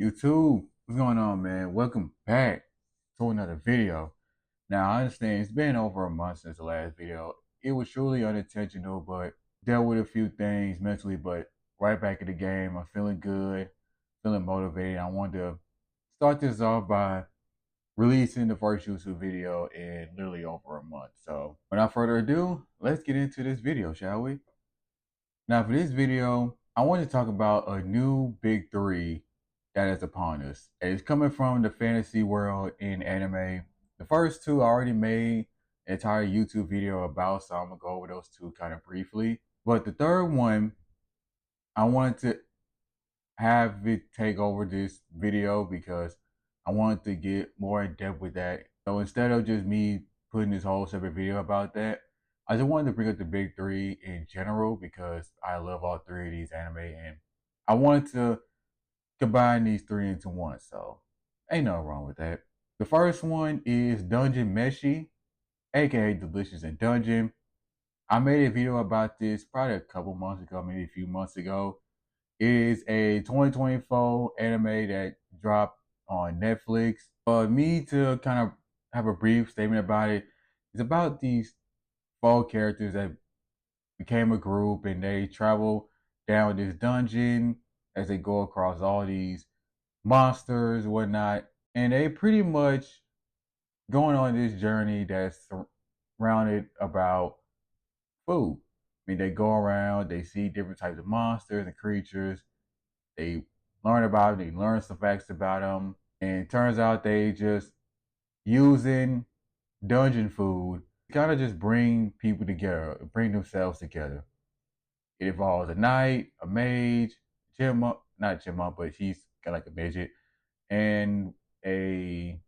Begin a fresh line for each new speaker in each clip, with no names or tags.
YouTube, what's going on, man? Welcome back to another video. Now, I understand it's been over a month since the last video. It was truly unintentional, but dealt with a few things mentally, but right back in the game. I'm feeling good, feeling motivated. I wanted to start this off by releasing the first YouTube video in literally over a month. So, without further ado, let's get into this video, shall we? Now, for this video, I want to talk about a new big three that is upon us. It's coming from the fantasy world in anime. The first two I already made an entire YouTube video about, so I'm going to go over those two kind of briefly. But the third one, I wanted to have it take over this video because I wanted to get more in depth with that. So instead of just me putting this whole separate video about that, I just wanted to bring up the big three in general because I love all three of these anime and I wanted to combine these three into one. So ain't nothing wrong with that. The first one is Dungeon Meshi, aka Delicious in Dungeon. I made a video about this probably a couple months ago, maybe a few months ago. It is a 2024 anime that dropped on Netflix. Me to kind of have a brief statement about it, it's about these four characters that became a group and they travel down this dungeon as they go across all these monsters and whatnot. And they pretty much going on this journey that's surrounded about food. I mean, they go around, they see different types of monsters and creatures. They learn about them, they learn some facts about them. And it turns out they just using dungeon food to kind of just bring people together, bring themselves together. It involves a knight, a mage, chipmunk, not chipmunk, but she's kind of like a midget, and a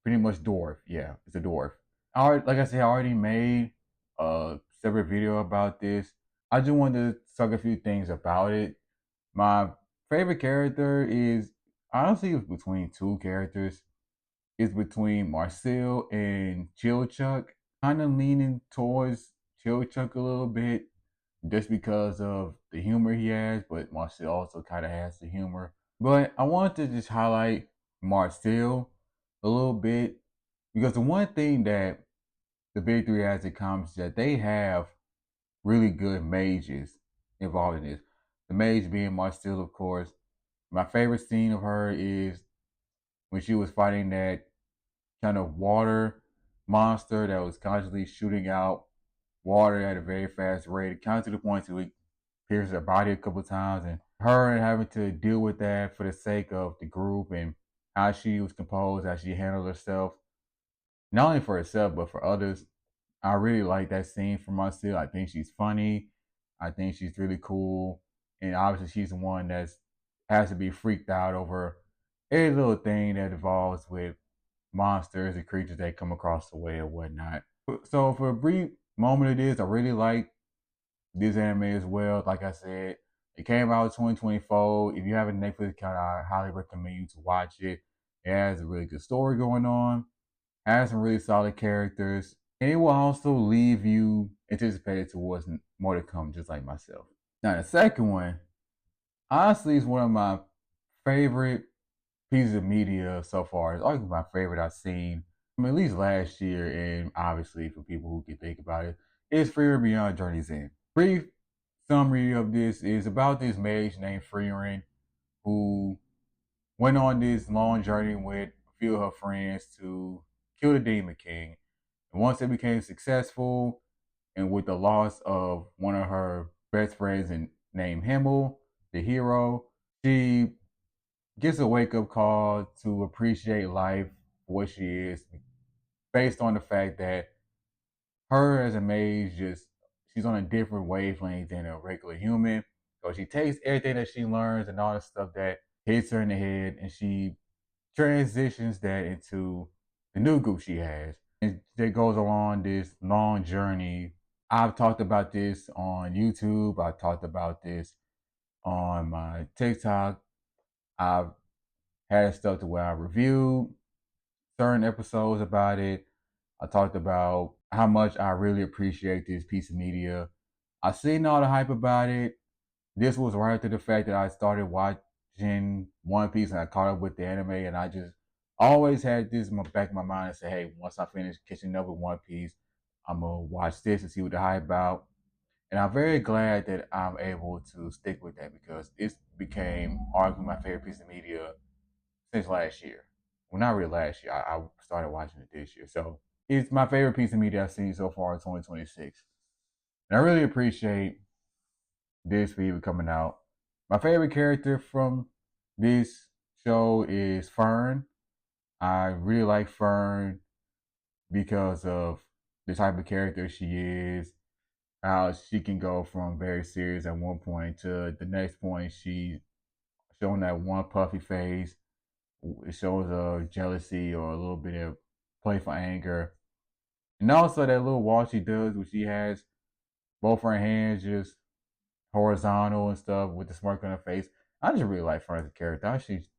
pretty much dwarf. Yeah, it's a dwarf. Like I said, I already made a separate video about this. I just wanted to talk a few things about it. My favorite character is honestly it's between two characters. It's between Marcel and Chilchuck. Kind of leaning towards Chilchuck a little bit just because of the humor he has, but Marcel also kind of has the humor. But I want to just highlight Marcel a little bit because the one thing that the big three has in common is that they have really good mages involved in this. The mage being Marcel, of course. My favorite scene of her is when she was fighting that kind of water monster that was constantly shooting out water at a very fast rate, kind of to the point to it pierced her body a couple of times, and her having to deal with that for the sake of the group and how she was composed, how she handled herself, not only for herself but for others. I really like that scene from Marcel. I think she's funny. I think she's really cool, and obviously she's the one that's has to be freaked out over every little thing that involves with monsters and creatures that come across the way or whatnot. So for a brief moment of this, I really like this anime as well. Like I said, it came out in 2024. If you have a Netflix account, I highly recommend you to watch it. It has a really good story going on, has some really solid characters, and it will also leave you anticipated towards more to come, just like myself. Now, the second one, honestly, is one of my favorite pieces of media so far. It's arguably my favorite I've seen from at least last year, and obviously for people who can think about it, is Freedom Beyond Journey's End. Brief summary of this is about this mage named Freerin who went on this long journey with a few of her friends to kill the Demon King. And once they became successful, and with the loss of one of her best friends named Himmel, the hero, she gets a wake up call to appreciate life for what she is, based on the fact that her as a mage just she's on a different wavelength than a regular human. So she takes everything that she learns and all the stuff that hits her in the head, and she transitions that into the new group she has. And it goes along this long journey. I've talked about this on YouTube. I talked about this on my TikTok. I've had stuff to where I reviewed certain episodes about it. I talked about how much I really appreciate this piece of media. I seen all the hype about it. This was right after the fact that I started watching One Piece and I caught up with the anime, and I just always had this in the back of my mind and say, hey, once I finish catching up with One Piece, I'm gonna watch this and see what the hype about. And I'm very glad that I'm able to stick with that because it became arguably my favorite piece of media since last year. Well, not really last year. I started watching it this year. So it's my favorite piece of media I've seen so far in 2026. And I really appreciate this video coming out. My favorite character from this show is Fern. I really like Fern because of the type of character she is, how she can go from very serious at one point to the next point. She showing that one puffy face. It shows a jealousy or a little bit of playful anger. And also that little walk she does where she has both her hands just horizontal and stuff with the smirk on her face. I just really like Fern as a character.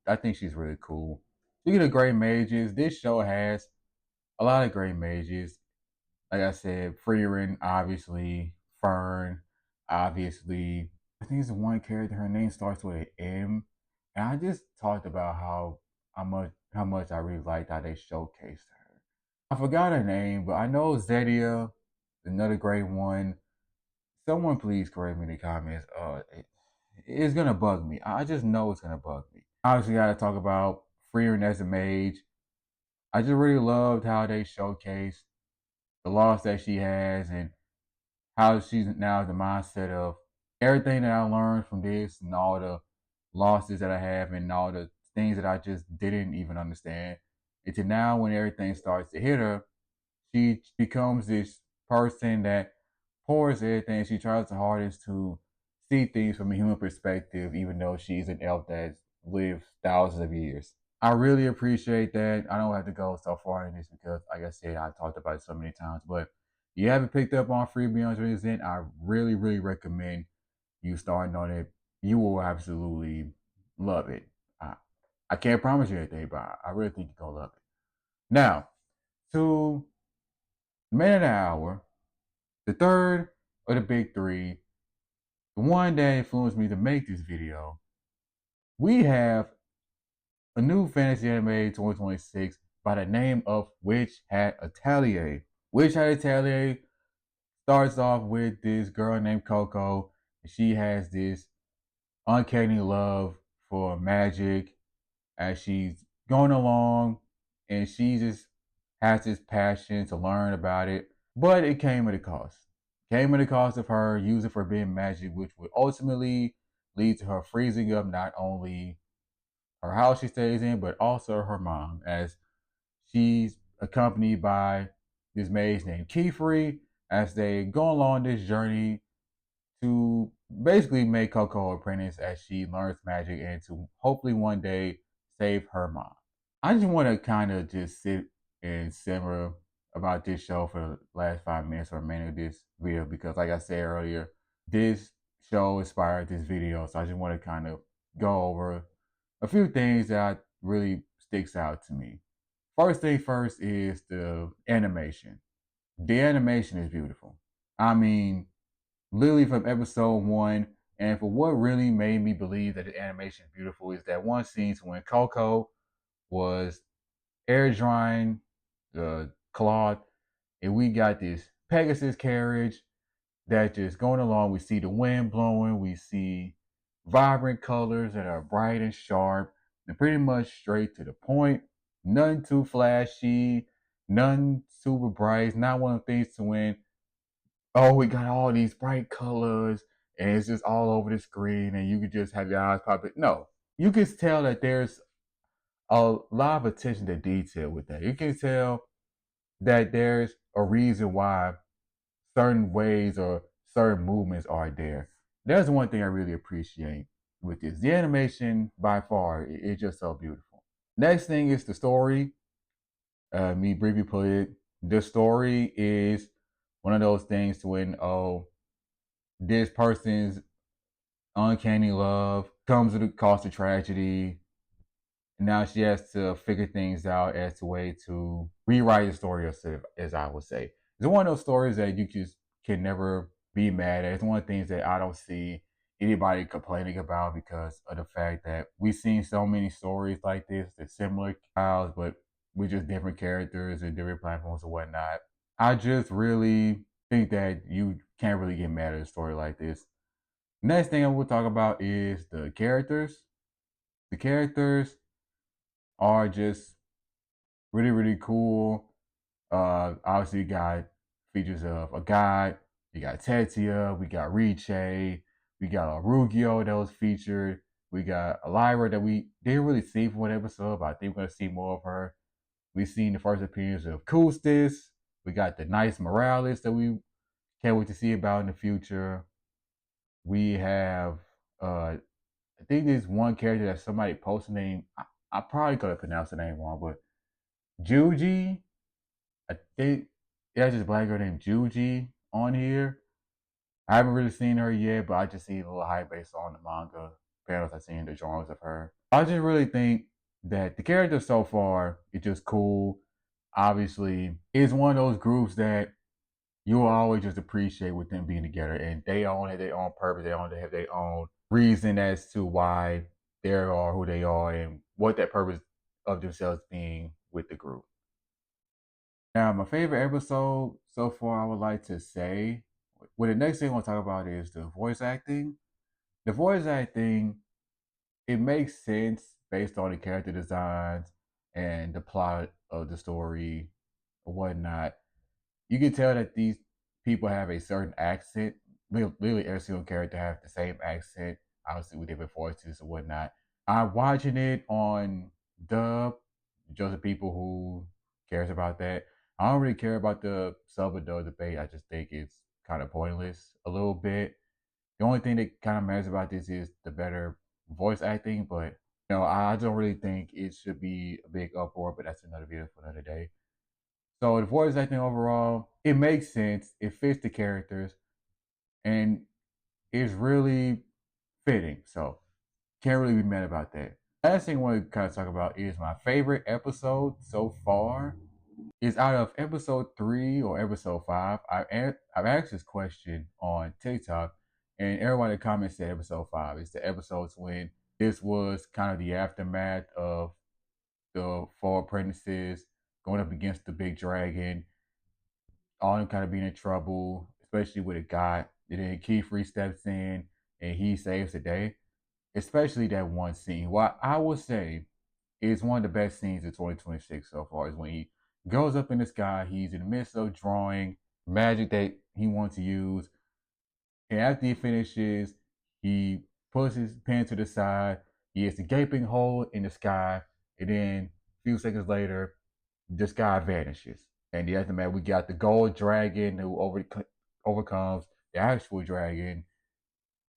I think she's really cool. Speaking of great mages, this show has a lot of great mages. Like I said, Freerin, obviously, Fern, obviously. I think it's one character, her name starts with an M. And I just talked about how much I really liked how they showcased her. I forgot her name, but I know Zedia, another great one. Someone please correct me in the comments. It's gonna bug me. I just know it's gonna bug me. Obviously, gotta talk about Freerin as a mage. I just really loved how they showcased the loss that she has and how she's now the mindset of everything that I learned from this and all the losses that I have and all the things that I just didn't even understand. Until now, when everything starts to hit her, she becomes this person that pours everything. She tries the hardest to see things from a human perspective, even though she's an elf that's lived thousands of years. I really appreciate that. I don't have to go so far in this because, like I said, I talked about it so many times. But if you haven't picked up on Free Beyond Resent, I really, really recommend you starting on it. You will absolutely love it. I, I can't promise you anything, but I really think you're going to love it. Now, to Man of the Hour, the third of the big three, the one that influenced me to make this video, we have a new fantasy anime 2026 by the name of Witch Hat Atelier. Witch Hat Atelier starts off with this girl named Coco. She has this uncanny love for magic as she's going along, and she just has this passion to learn about it. But it came at a cost. It came at a cost of her using forbidden magic, which would ultimately lead to her freezing up not only her house she stays in, but also her mom, as she's accompanied by this mage named Keyfree as they go along this journey to basically make Coco her apprentice as she learns magic and to hopefully one day save her mom. I just want to kind of just sit and simmer about this show for the last 5 minutes or a minute of this video because, like I said earlier, this show inspired this video. So I just want to kind of go over a few things that really sticks out to me. First thing first is the animation. The animation is beautiful. I mean, literally from episode one. And for what really made me believe that the animation is beautiful is that one scene when Coco was air drying the cloth, and we got this Pegasus carriage that just going along. We see the wind blowing, we see vibrant colors that are bright and sharp and pretty much straight to the point. Nothing too flashy, nothing super bright. Not one of the things to win. Oh, we got all these bright colors and it's just all over the screen and you could just have your eyes pop it. No, you can tell that there's a lot of attention to detail with that. You can tell that there's a reason why certain ways or certain movements are there. That's one thing I really appreciate with this. The animation, by far, is just so beautiful. Next thing is the story. Me briefly put it, the story is one of those things to when, oh, this person's uncanny love comes at the cost of tragedy. Now she has to figure things out as a way to rewrite the story herself, as I would say. It's one of those stories that you just can never be mad at. It's one of the things that I don't see anybody complaining about because of the fact that we've seen so many stories like this, they're similar styles, but with just different characters and different platforms and whatnot. I just really think that you can't really get mad at a story like this. Next thing I will talk about is the characters. The characters are just really, really cool. Obviously, you got features of a god, you got Tetia, we got Riche, we got Arugio that was featured, we got Elira that we didn't really see for one episode, but I think we're gonna see more of her. We've seen the first appearance of Kustis. We got the nice Morales that we can't wait to see about in the future. We have I think there's one character that somebody posted name. I probably could have pronounced the name wrong, but Juji. I think there's this black girl named Juji on here. I haven't really seen her yet, but I just see a little hype based on the manga panels I've seen, the drawings of her. I just really think that the character so far is just cool. Obviously, it's one of those groups that you'll always just appreciate with them being together, and they all have their own purpose. They all have their own reason as to why they are who they are and what that purpose of themselves being with the group. Now, my favorite episode so far, I would like to say, well, the next thing I want to talk about is the voice acting. The voice acting, it makes sense based on the character designs and the plot of the story or whatnot. You can tell that these people have a certain accent. Literally, every single character have the same accent, obviously with different voices or whatnot. I'm watching it on dub, just the people who cares about that. I don't really care about the sub or dub debate. I just think it's kind of pointless a little bit. The only thing that kind of matters about this is the better voice acting, but I don't really think it should be a big uproar. But that's another video for another day. So the voice acting overall, it makes sense. It fits the characters, and it's really fitting. So can't really be mad about that. Last thing I want to kind of talk about is my favorite episode so far. Is out of episode 3 or episode 5. I've asked this question on TikTok, and everyone in the comments said episode 5. It's the episodes when this was kind of the aftermath of the 4 apprentices going up against the big dragon, all of them kind of being in trouble, especially with a guy. And then Keyfree steps in and he saves the day. Especially that one scene. What I would say is one of the best scenes of 2026 so far is when he goes up in the sky. He's in the midst of drawing magic that he wants to use. And after he finishes, he puts his pen to the side. He has a gaping hole in the sky. And then a few seconds later, the sky vanishes. And the aftermath, we got the gold dragon who overcomes the actual dragon.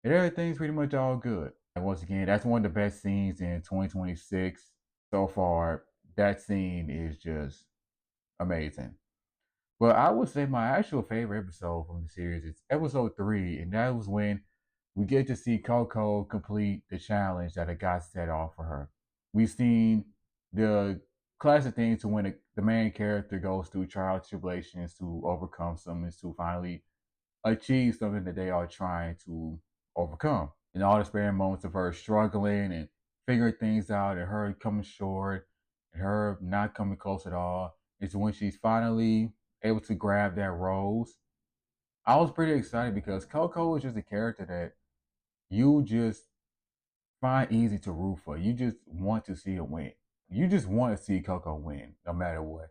And everything's pretty much all good. And once again, that's one of the best scenes in 2026 so far. That scene is just amazing. But I would say my actual favorite episode from the series is episode 3, and that was when we get to see Coco complete the challenge that had got set off for her. We've seen the classic thing to when the main character goes through trials and tribulations to overcome something, to finally achieve something that they are trying to overcome. And all the spare moments of her struggling and figuring things out, and her coming short, and her not coming close at all, is when she's finally able to grab that rose. I was pretty excited because Coco is just a character that you just find easy to root for. You just want to see her win. You just want to see Coco win, no matter what.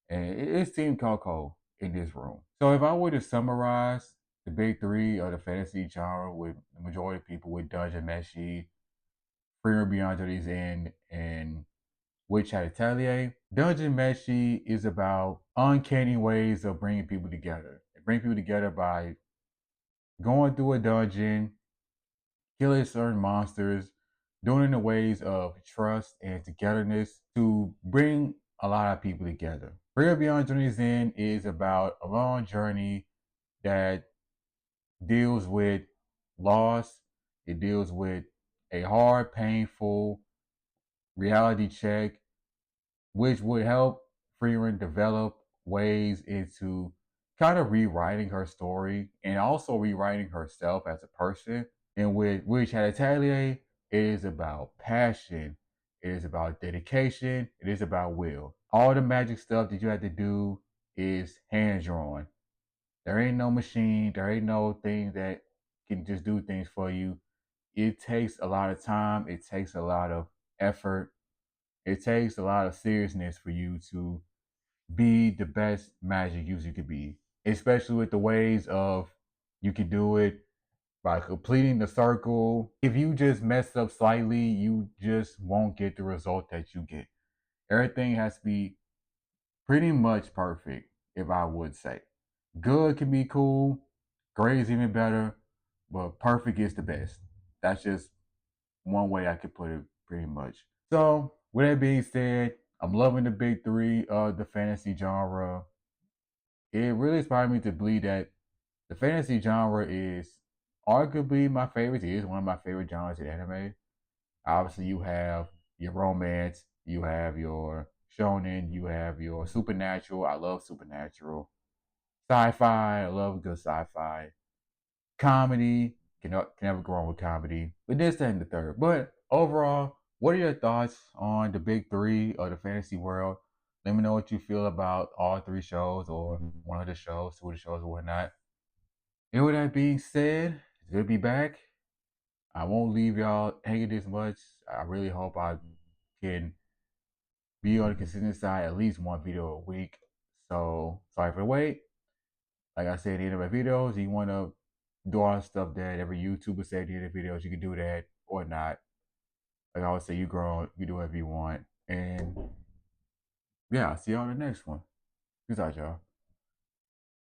And it's Team Coco in this room. So if I were to summarize the big three of the fantasy genre with the majority of people with Dungeon Meshi, Freer Beyond Journey's End, and Witch Hat Atelier, Dungeon Meshi is about uncanny ways of bringing people together. It brings people together by going through a dungeon, killing certain monsters, doing it in the ways of trust and togetherness to bring a lot of people together. Freer Beyond Journey's End is about a long journey that deals with loss. It deals with a hard, painful reality check, which would help Freeman develop ways into kind of rewriting her story and also rewriting herself as a person. And with Witch Hat Atelier, it is about passion, it is about dedication, it is about will. All the magic stuff that you have to do is hand drawn. There ain't no machine, there ain't no thing that can just do things for you. It takes a lot of time, it takes a lot of effort, it takes a lot of seriousness for you to be the best magic user you could be, especially with the ways of you can do it by completing the circle. If you just mess up slightly, you just won't get the result that you get. Everything has to be pretty much perfect, if I would say. Good can be cool, great is even better, but perfect is the best. That's just one way I could put it pretty much. So, with that being said, I'm loving the big three of the fantasy genre. It really inspired me to believe that the fantasy genre is arguably my favorite. It is one of my favorite genres in anime. Obviously, you have your romance, you have your shonen, you have your supernatural. I love supernatural. Sci-fi, I love good sci-fi. Comedy, can never go wrong with comedy. But this, that, and the third. But overall, what are your thoughts on the big three of the fantasy world? Let me know what you feel about all three shows or one of the shows, two of the shows, or whatnot. And with that being said, it's good to be back. I won't leave y'all hanging this much. I really hope I can be on the consistent side, at least one video a week. So sorry for the wait. Like I said at the end of my videos, you want to do all the stuff that every YouTuber said at the end of videos, you can do that or not. Like I always say, you grown, you do whatever you want. And yeah, I'll see y'all on the next one. Peace out, y'all.